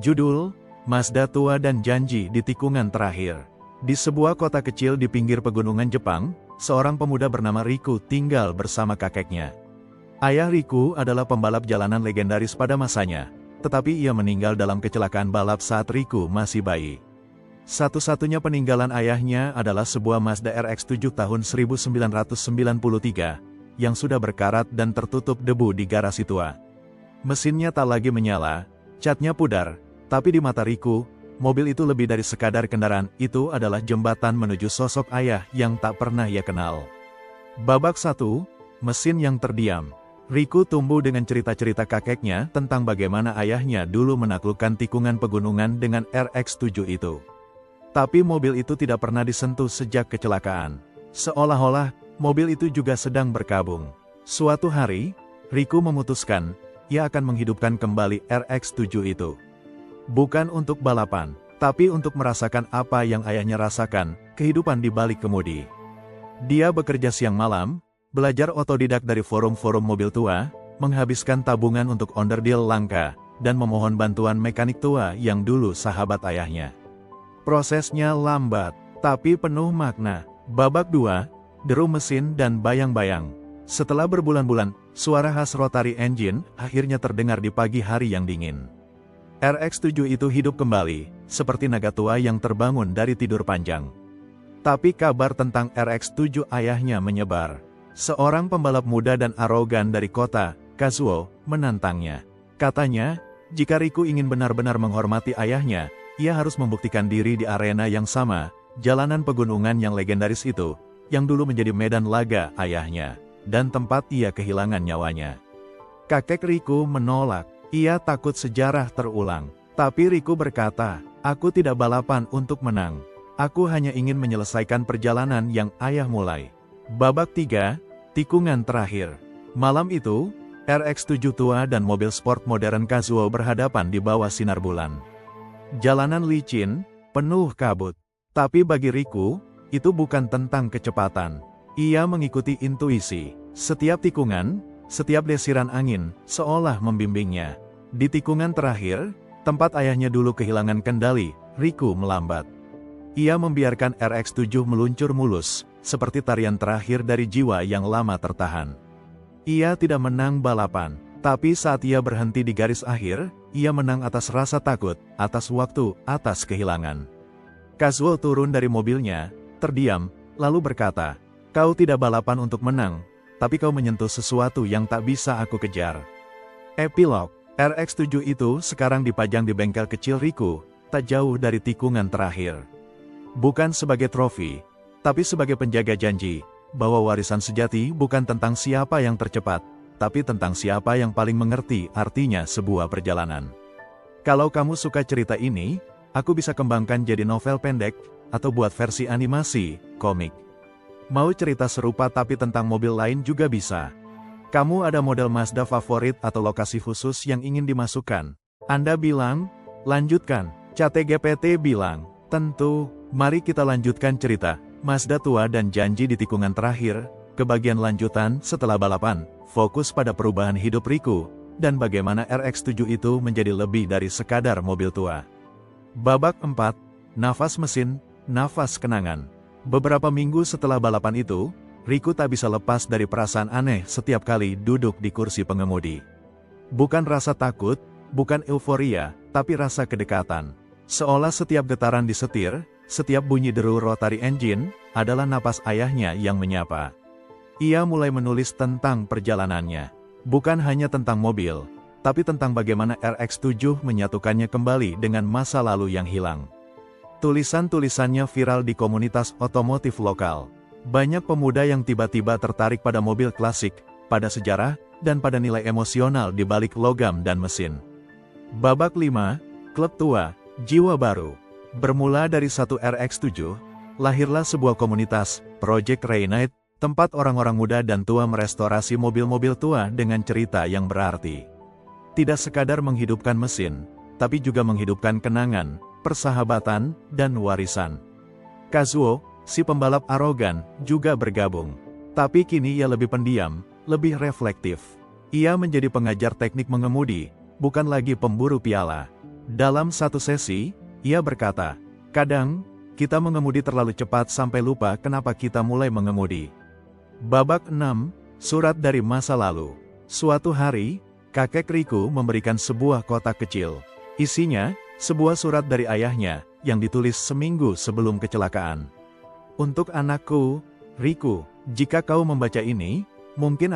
Judul, Mazda Tua dan Janji di Tikungan Terakhir. Di sebuah kota kecil di pinggir pegunungan Jepang, seorang pemuda bernama Riku tinggal bersama kakeknya. Ayah Riku adalah pembalap jalanan legendaris pada masanya, tetapi ia meninggal dalam kecelakaan balap saat Riku masih bayi. Satu-satunya peninggalan ayahnya adalah sebuah Mazda RX-7 tahun 1993, yang sudah berkarat dan tertutup debu di garasi tua. Mesinnya tak lagi menyala, catnya pudar, tapi di mata Riku, mobil itu lebih dari sekadar kendaraan, itu adalah jembatan menuju sosok ayah yang tak pernah ia kenal. Babak 1, Mesin yang Terdiam. Riku tumbuh dengan cerita-cerita kakeknya tentang bagaimana ayahnya dulu menaklukkan tikungan pegunungan dengan RX-7 itu. Tapi mobil itu tidak pernah disentuh sejak kecelakaan. Seolah-olah, mobil itu juga sedang berkabung. Suatu hari, Riku memutuskan, ia akan menghidupkan kembali RX-7 itu. Bukan untuk balapan, tapi untuk merasakan apa yang ayahnya rasakan, kehidupan di balik kemudi. Dia bekerja siang malam, belajar otodidak dari forum-forum mobil tua, menghabiskan tabungan untuk onderdil langka, dan memohon bantuan mekanik tua yang dulu sahabat ayahnya. Prosesnya lambat, tapi penuh makna. Babak 2, Deru mesin dan bayang-bayang. Setelah berbulan-bulan, suara khas rotary engine akhirnya terdengar di pagi hari yang dingin. RX-7 itu hidup kembali, seperti naga tua yang terbangun dari tidur panjang. Tapi kabar tentang RX-7 ayahnya menyebar. Seorang pembalap muda dan arogan dari kota, Kazuo, menantangnya. Katanya, jika Riku ingin benar-benar menghormati ayahnya, ia harus membuktikan diri di arena yang sama, jalanan pegunungan yang legendaris itu, yang dulu menjadi medan laga ayahnya, dan tempat ia kehilangan nyawanya. Kakek Riku menolak. Ia takut sejarah terulang. Tapi Riku berkata, aku tidak balapan untuk menang. Aku hanya ingin menyelesaikan perjalanan yang ayah mulai. Babak 3, Tikungan Terakhir. Malam itu, RX-7 tua dan mobil sport modern Kazuo berhadapan di bawah sinar bulan. Jalanan licin, penuh kabut. Tapi bagi Riku, itu bukan tentang kecepatan. Ia mengikuti intuisi. Setiap tikungan, setiap desiran angin, seolah membimbingnya. Di tikungan terakhir, tempat ayahnya dulu kehilangan kendali, Riku melambat. Ia membiarkan RX-7 meluncur mulus, seperti tarian terakhir dari jiwa yang lama tertahan. Ia tidak menang balapan, tapi saat ia berhenti di garis akhir, ia menang atas rasa takut, atas waktu, atas kehilangan. Kazuo turun dari mobilnya, terdiam, lalu berkata, kau tidak balapan untuk menang, tapi kau menyentuh sesuatu yang tak bisa aku kejar. Epilog. RX-7 itu sekarang dipajang di bengkel kecil Riku, tak jauh dari tikungan terakhir. Bukan sebagai trofi, tapi sebagai penjaga janji, bahwa warisan sejati bukan tentang siapa yang tercepat, tapi tentang siapa yang paling mengerti artinya sebuah perjalanan. Kalau kamu suka cerita ini, aku bisa kembangkan jadi novel pendek, atau buat versi animasi, komik. Mau cerita serupa tapi tentang mobil lain juga bisa. Kamu ada model Mazda favorit atau lokasi khusus yang ingin dimasukkan? Anda bilang, lanjutkan. ChatGPT bilang, tentu, mari kita lanjutkan cerita. Mazda Tua dan Janji di Tikungan Terakhir, ke bagian lanjutan setelah balapan, fokus pada perubahan hidup Riku, dan bagaimana RX-7 itu menjadi lebih dari sekadar mobil tua. Babak 4, Nafas Mesin, Nafas Kenangan. Beberapa minggu setelah balapan itu, Riku tak bisa lepas dari perasaan aneh setiap kali duduk di kursi pengemudi. Bukan rasa takut, bukan euforia, tapi rasa kedekatan. Seolah setiap getaran di setir, setiap bunyi deru rotary engine, adalah napas ayahnya yang menyapa. Ia mulai menulis tentang perjalanannya. Bukan hanya tentang mobil, tapi tentang bagaimana RX-7 menyatukannya kembali dengan masa lalu yang hilang. Tulisan-tulisannya viral di komunitas otomotif lokal. Banyak pemuda yang tiba-tiba tertarik pada mobil klasik, pada sejarah, dan pada nilai emosional di balik logam dan mesin. Babak 5, Klub Tua, Jiwa Baru. Bermula dari satu RX-7, lahirlah sebuah komunitas, Project Reunite, tempat orang-orang muda dan tua merestorasi mobil-mobil tua dengan cerita yang berarti. Tidak sekadar menghidupkan mesin, tapi juga menghidupkan kenangan, persahabatan, dan warisan. Kazuo, si pembalap arogan, juga bergabung. Tapi kini ia lebih pendiam, lebih reflektif. Ia menjadi pengajar teknik mengemudi, bukan lagi pemburu piala. Dalam satu sesi, ia berkata, "Kadang, kita mengemudi terlalu cepat sampai lupa kenapa kita mulai mengemudi." Babak 6, Surat dari Masa Lalu. Suatu hari, kakek Riku memberikan sebuah kotak kecil. Isinya, sebuah surat dari ayahnya, yang ditulis seminggu sebelum kecelakaan. "Untuk anakku, Riku, jika kau membaca ini, mungkin